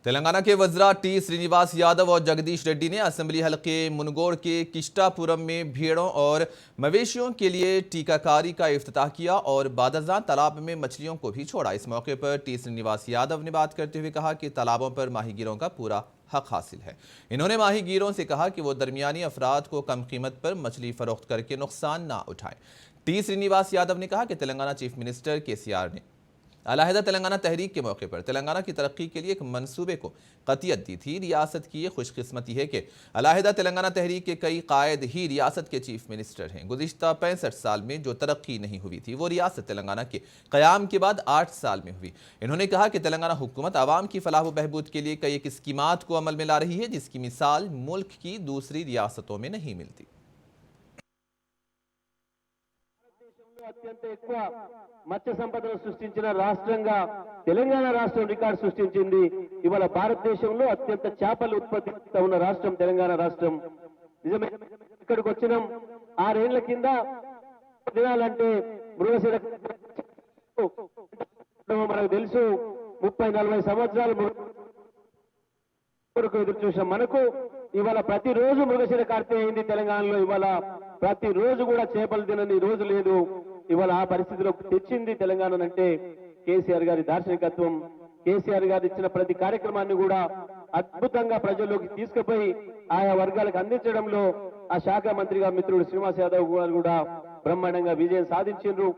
तेलंगाना के वज़रा टी श्रीनिवास यादव और जगदीश रेड्डी ने असेंबली हलके मुनगोड़ के किष्टापुरम में भेड़ों और मवेशियों के लिए टीकाकारी का इफ्तिताह किया और बादरजान तालाब में मछलियों को भी छोड़ा। इस मौके पर टी श्रीनिवास यादव ने बात करते हुए कहा कि तालाबों पर माहीगीरों का पूरा हक हासिल है। इन्होंने माहीगीरों से कहा कि वो दरमियानी अफराद को कम कीमत पर मछली फरोख्त करके नुकसान ना उठाएं। टी श्रीनिवास यादव ने कहा कि तेलंगाना चीफ मिनिस्टर KCR ने अलहदा तेलंगाना तहरीक के मौके पर तेलंगाना की तरक्की के लिए एक मंसूबे को कतियत दी थी। रियासत की ये खुशकिस्मती है कि अलहदा तेलंगाना तहरीक के कई कायद ही रियासत के चीफ मिनिस्टर हैं। गुज़िश्ता 65 साल में जो तरक्की नहीं हुई थी वो रियासत तेलंगाना के क़याम के बाद 8 साल में हुई। इन्होंने कहा कि तेलंगाना हुकूमत आवाम की फलाह व बहबूद के लिए कई एक स्कीमात को अमल में ला रही है जिसकी मिसाल मुल्क की दूसरी रियासतों में नहीं मिलती। అత్యంత ఎక్కువ మత్స్య సంపదను సృష్టించిన రాష్ట్రంగా తెలంగాణ రాష్ట్రం రికార్డు సృష్టించింది। ఇవాళ భారతదేశంలో అత్యంత చేపల ఉత్పత్తి ఉన్న రాష్ట్రం తెలంగాణ రాష్ట్రం। నిజమే, ఇక్కడికి వచ్చినాం 6 ఏళ్ల కింద దినాలంటే మృగశిర మనకు తెలుసు 30-40 సంవత్సరాలు ఎదురు చూసాం। మనకు ఇవాళ ప్రతిరోజు మృగశిర కార్తె అయింది తెలంగాణలో। ఇవాళ ప్రతిరోజు కూడా చేపలు తినని రోజు లేదు। ఇవాళ ఆ పరిస్థితిలో తెచ్చింది తెలంగాణ అంటే కేసీఆర్ గారి దార్శనికత్వం। కేసీఆర్ గారు ఇచ్చిన ప్రతి కార్యక్రమాన్ని కూడా అద్భుతంగా ప్రజల్లోకి తీసుకుపోయి ఆయా వర్గాలకు అందించడంలో ఆ శాఖ మంత్రిగా మిత్రుడు శ్రీనివాస్ యాదవ్ గారు కూడా బ్రహ్మాండంగా విజయం సాధించారు।